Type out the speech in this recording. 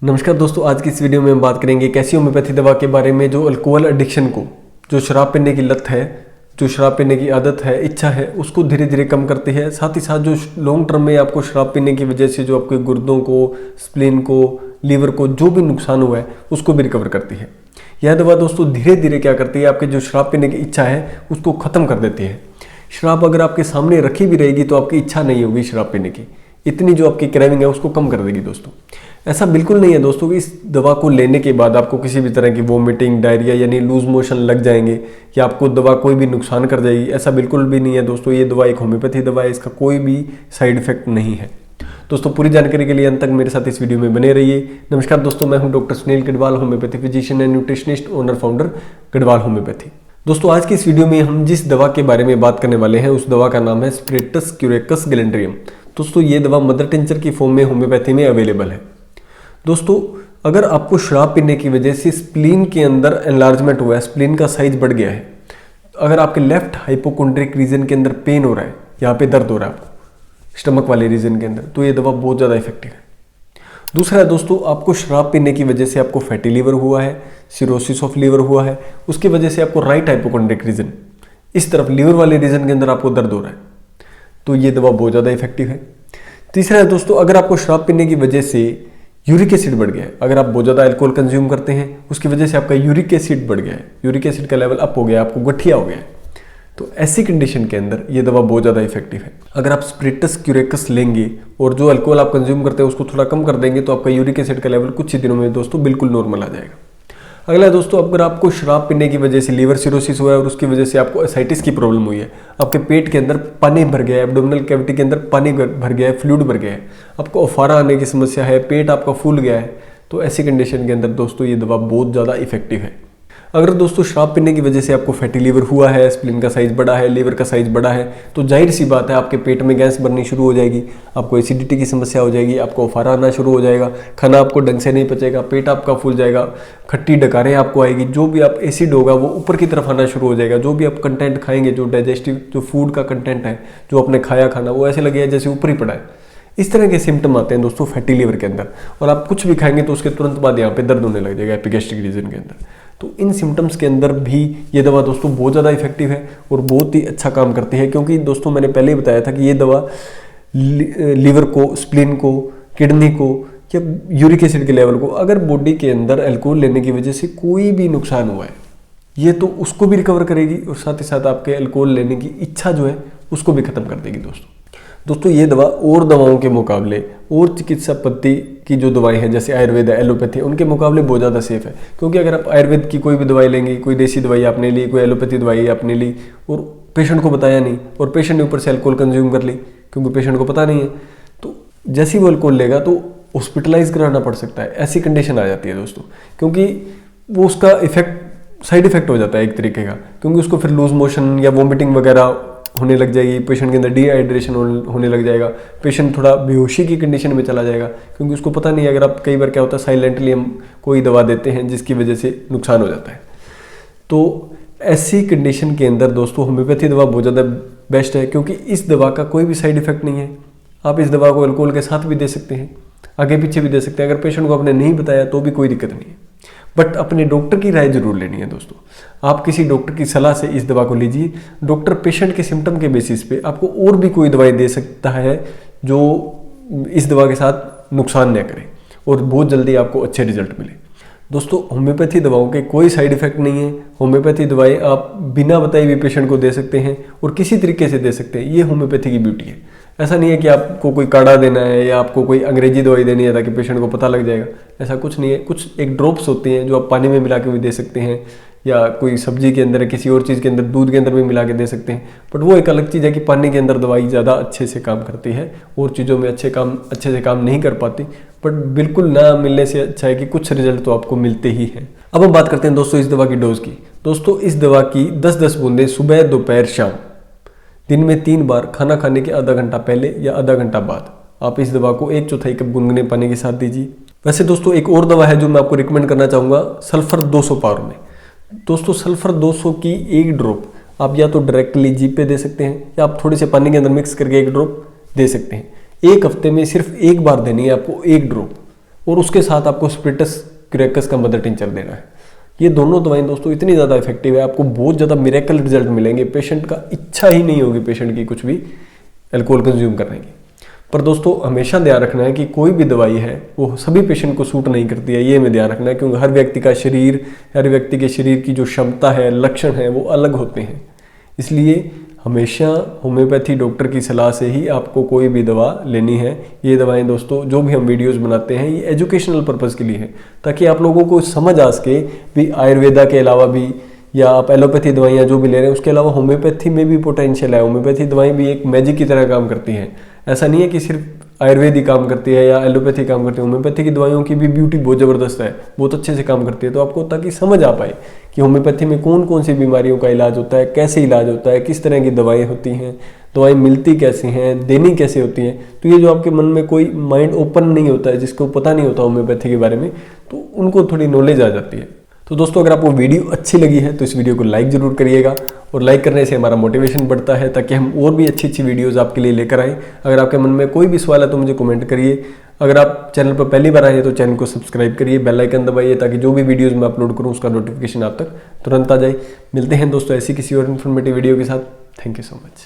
नमस्कार दोस्तों, आज की इस वीडियो में हम बात करेंगे एक ऐसी होम्योपैथी दवा के बारे में जो अल्कोहल एडिक्शन को, जो शराब पीने की लत है, जो शराब पीने की आदत है, इच्छा है, उसको धीरे धीरे कम करती है। साथ ही साथ जो लॉन्ग टर्म में आपको शराब पीने की वजह से जो आपके गुर्दों को, स्प्लीन को, लीवर को जो भी नुकसान हुआ है उसको भी रिकवर करती है। यह दवा दोस्तों धीरे धीरे क्या करती है, आपके जो शराब पीने की इच्छा है उसको ख़त्म कर देती है। शराब अगर आपके सामने रखी भी रहेगी तो आपकी इच्छा नहीं होगी शराब पीने की, इतनी जो आपकी क्रेविंग है उसको कम कर देगी दोस्तों। ऐसा बिल्कुल नहीं है दोस्तों कि इस दवा को लेने के बाद आपको किसी भी तरह की वोमिटिंग, डायरिया यानी लूज मोशन लग जाएंगे या आपको दवा कोई भी नुकसान कर जाएगी। ऐसा बिल्कुल भी नहीं है दोस्तों। ये दवा एक होम्योपैथी दवा है, इसका कोई भी साइड इफेक्ट नहीं है। दोस्तों पूरी जानकारी के लिए अंत तक मेरे साथ इस वीडियो में बने रहिए। नमस्कार दोस्तों, मैं हूं doctor Sunil Garhwal, homeopathy physician and nutritionist, owner founder Garhwal homeopathy. दोस्तों आज की इस वीडियो में हम जिस दवा के बारे में बात करने वाले हैं उस दवा का नाम है स्प्रेटस क्यूरेकस गैलेंड्रियम। दोस्तों ये दवा मदर टिंचर की फॉर्म में होम्योपैथी में अवेलेबल है। दोस्तों अगर आपको शराब पीने की वजह से स्प्लीन के अंदर एनलार्जमेंट हुआ है, स्प्लीन का साइज बढ़ गया है, अगर आपके लेफ्ट हाइपोकोंड्रिक रीजन के अंदर पेन हो रहा है, यहाँ पे दर्द हो रहा है आपको स्टमक वाले रीजन के अंदर, तो ये दवा बहुत ज़्यादा इफेक्टिव है। दूसरा है दोस्तों, आपको शराब पीने की वजह से आपको फैटी लीवर हुआ है, सिरोसिस ऑफ लीवर हुआ है, उसकी वजह से आपको राइट हाइपोकोंड्रिक रीजन, इस तरफ लीवर वाले रीजन के अंदर आपको दर्द हो रहा है, तो ये दवा बहुत ज़्यादा इफेक्टिव है। तीसरा है दोस्तों, अगर आपको शराब पीने की वजह से यूरिक एसिड बढ़ गया है, अगर आप बहुत ज़्यादा अल्कोहल कंज्यूम करते हैं उसकी वजह से आपका यूरिक एसिड बढ़ गया है, यूरिक एसिड का लेवल अप हो गया है, आपको गठिया हो गया है, तो ऐसी कंडीशन के अंदर ये दवा बहुत ज़्यादा इफेक्टिव है। अगर आप स्प्रेटस क्यूरेकस लेंगे और जो अल्कोहल आप कंज्यूम करते हैं उसको थोड़ा कम कर देंगे तो आपका यूरिक एसिड का लेवल कुछ ही दिनों में दोस्तों बिल्कुल नॉर्मल आ जाएगा। अगला दोस्तों, अगर आपको शराब पीने की वजह से लीवर सिरोसिस हुआ है और उसकी वजह से आपको एसाइटिस की प्रॉब्लम हुई है, आपके पेट के अंदर पानी भर गया है, एब्डोमिनल कैविटी के अंदर पानी भर गया है, फ्लूइड भर गया है, आपको अफारा आने की समस्या है, पेट आपका फूल गया है, तो ऐसी कंडीशन के अंदर दोस्तों ये दवा बहुत ज़्यादा इफेक्टिव है। अगर दोस्तों शराब पीने की वजह से आपको फैटी लीवर हुआ है, स्प्लीन का साइज बड़ा है, लीवर का साइज बड़ा है, तो जाहिर सी बात है आपके पेट में गैस बननी शुरू हो जाएगी, आपको एसिडिटी की समस्या हो जाएगी, आपको अफारा आना शुरू हो जाएगा, खाना आपको ढंग से नहीं पचेगा, पेट आपका फूल जाएगा, खट्टी डकारें आपको आएगी, जो भी आप एसिड होगा वो ऊपर की तरफ आना शुरू हो जाएगा, जो भी आप कंटेंट खाएंगे, जो डाइजेस्टिव जो फूड का कंटेंट है, जो आपने खाया खाना, वो ऐसे लगेगा जैसे ऊपर ही पड़ा है। इस तरह के सिम्टम आते हैं दोस्तों फैटी लीवर के अंदर, और आप कुछ भी खाएंगे तो उसके तुरंत बाद यहाँ पे दर्द होने लग जाएगा एपिगैस्ट्रिक रीजन के अंदर। तो इन सिम्टम्स के अंदर भी ये दवा दोस्तों बहुत ज़्यादा इफेक्टिव है और बहुत ही अच्छा काम करती है, क्योंकि दोस्तों मैंने पहले ही बताया था कि ये दवा लीवर को, स्प्लीन को, किडनी को या यूरिक एसिड के लेवल को, अगर बॉडी के अंदर अल्कोहल लेने की वजह से कोई भी नुकसान हुआ है ये तो उसको भी रिकवर करेगी और साथ ही साथ आपके अल्कोहल लेने की इच्छा जो है उसको भी खत्म कर देगी दोस्तों ये दवा और दवाओं के मुकाबले और चिकित्सा पद्धति की जो दवाएं हैं जैसे आयुर्वेद है, एलोपैथी, उनके मुकाबले बहुत ज़्यादा सेफ है। क्योंकि अगर आप आयुर्वेद की कोई भी दवाई लेंगे, कोई देसी दवाई आपने ली, कोई एलोपैथी दवाई आपने ली और पेशेंट को बताया नहीं और पेशेंट ने ऊपर से अल्कोहल कंज्यूम कर ली क्योंकि पेशेंट को पता नहीं है, तो जैसे ही वो अल्कोहल लेगा तो हॉस्पिटलाइज कराना पड़ सकता है। ऐसी कंडीशन आ जाती है दोस्तों, क्योंकि वो उसका इफेक्ट साइड इफेक्ट हो जाता है एक तरीके का, क्योंकि उसको फिर लूज मोशन या वोमिटिंग वगैरह होने लग जाएगी, पेशेंट के अंदर डिहाइड्रेशन होने लग जाएगा, पेशेंट थोड़ा बेहोशी की कंडीशन में चला जाएगा, क्योंकि उसको पता नहीं है। अगर आप कई बार क्या होता है साइलेंटली हम कोई दवा देते हैं जिसकी वजह से नुकसान हो जाता है, तो ऐसी कंडीशन के अंदर दोस्तों होम्योपैथी दवा बहुत ज़्यादा बेस्ट है, क्योंकि इस दवा का कोई भी साइड इफेक्ट नहीं है। आप इस दवा को अल्कोहल के साथ भी दे सकते हैं, आगे पीछे भी दे सकते हैं, अगर पेशेंट को आपने नहीं बताया तो भी कोई दिक्कत नहीं है, बट अपने डॉक्टर की राय जरूर लेनी है दोस्तों। आप किसी डॉक्टर की सलाह से इस दवा को लीजिए। डॉक्टर पेशेंट के सिम्टम के बेसिस पे आपको और भी कोई दवाई दे सकता है जो इस दवा के साथ नुकसान न करे और बहुत जल्दी आपको अच्छे रिजल्ट मिले। दोस्तों होम्योपैथी दवाओं के कोई साइड इफेक्ट नहीं है। होम्योपैथी दवाई आप बिना बताए भी पेशेंट को दे सकते हैं और किसी तरीके से दे सकते हैं, ये होम्योपैथी की ब्यूटी है। ऐसा नहीं है कि आपको कोई काढ़ा देना है या आपको कोई अंग्रेजी दवाई देनी है ताकि पेशेंट को पता लग जाएगा, ऐसा कुछ नहीं है। कुछ एक ड्रॉप्स होती हैं जो आप पानी में मिला के भी दे सकते हैं या कोई सब्जी के अंदर, किसी और चीज़ के अंदर, दूध के अंदर भी मिला के दे सकते हैं, बट वो एक अलग चीज़ है कि पानी के अंदर दवाई ज़्यादा अच्छे से काम करती है और चीज़ों में अच्छे से काम नहीं कर पाती, बट बिल्कुल ना मिलने से अच्छा है कि कुछ रिजल्ट तो आपको मिलते ही हैं। अब हम बात करते हैं दोस्तों इस दवा की डोज की। दोस्तों इस दवा की 10-10 बूंदें सुबह, दोपहर, शाम, दिन में 3 बार, खाना खाने के आधा घंटा पहले या आधा घंटा बाद आप इस दवा को 1/4 कप गुनगुने पानी के साथ दीजिए। वैसे दोस्तों एक और दवा है जो मैं आपको रिकमेंड करना चाहूँगा, सल्फर 200 पावर में। दोस्तों सल्फर 200 की एक ड्रॉप आप या तो डायरेक्टली जीभ पे दे सकते हैं या आप थोड़े से पानी के अंदर मिक्स करके एक ड्रॉप दे सकते हैं। एक हफ्ते में सिर्फ एक बार देनी है आपको एक ड्रॉप, और उसके साथ आपको स्प्रिटस क्यूरेकस का मदर टिंचर देना है। ये दोनों दवाएं दोस्तों इतनी ज़्यादा इफेक्टिव है, आपको बहुत ज़्यादा मिरेकल रिजल्ट मिलेंगे। पेशेंट का इच्छा ही नहीं होगी पेशेंट की कुछ भी अल्कोहल कंज्यूम करने की। पर दोस्तों हमेशा ध्यान रखना है कि कोई भी दवाई है वो सभी पेशेंट को सूट नहीं करती है, ये हमें ध्यान रखना है, क्योंकि हर व्यक्ति का शरीर, हर व्यक्ति के शरीर की जो क्षमता है, लक्षण है, वो अलग होते हैं। इसलिए हमेशा होम्योपैथी डॉक्टर की सलाह से ही आपको कोई भी दवा लेनी है। ये दवाएं दोस्तों जो भी हम वीडियोस बनाते हैं ये एजुकेशनल पर्पज़ के लिए है, ताकि आप लोगों को समझ आ सके भी आयुर्वेदा के अलावा भी, या आप एलोपैथी दवाइयाँ जो भी ले रहे हैं उसके अलावा होम्योपैथी में भी पोटेंशियल है। होम्योपैथी दवाएं भी एक मैजिक की तरह काम करती हैं। ऐसा नहीं है कि सिर्फ आयुर्वेद ही काम करती है या एलोपैथी काम करती है, होम्योपैथी की दवाइयों की भी ब्यूटी बहुत ज़बरदस्त है, बहुत अच्छे से काम करती है। तो आपको ताकि समझ आ पाए कि होम्योपैथी में कौन कौन सी बीमारियों का इलाज होता है, कैसे इलाज होता है, किस तरह की दवाएं होती हैं, दवाएं मिलती कैसी हैं, देनी कैसे होती हैं। तो ये जो आपके मन में कोई माइंड ओपन नहीं होता है, जिसको पता नहीं होता होम्योपैथी के बारे में, तो उनको थोड़ी नॉलेज आ जाती है। तो दोस्तों अगर आपको वीडियो अच्छी लगी है तो इस वीडियो को लाइक ज़रूर करिएगा, और लाइक करने से हमारा मोटिवेशन बढ़ता है ताकि हम और भी अच्छी अच्छी वीडियोस आपके लिए लेकर आएँ। अगर आपके मन में कोई भी सवाल है तो मुझे कमेंट करिए। अगर आप चैनल पर पहली बार आए हैं तो चैनल को सब्सक्राइब करिए, बेल आइकन दबाइए, ताकि जो भी वीडियोस मैं अपलोड करूँ उसका नोटिफिकेशन आप तक तुरंत आ जाए। मिलते हैं दोस्तों ऐसी किसी और इन्फॉर्मेटिव वीडियो के साथ। Thank you so much.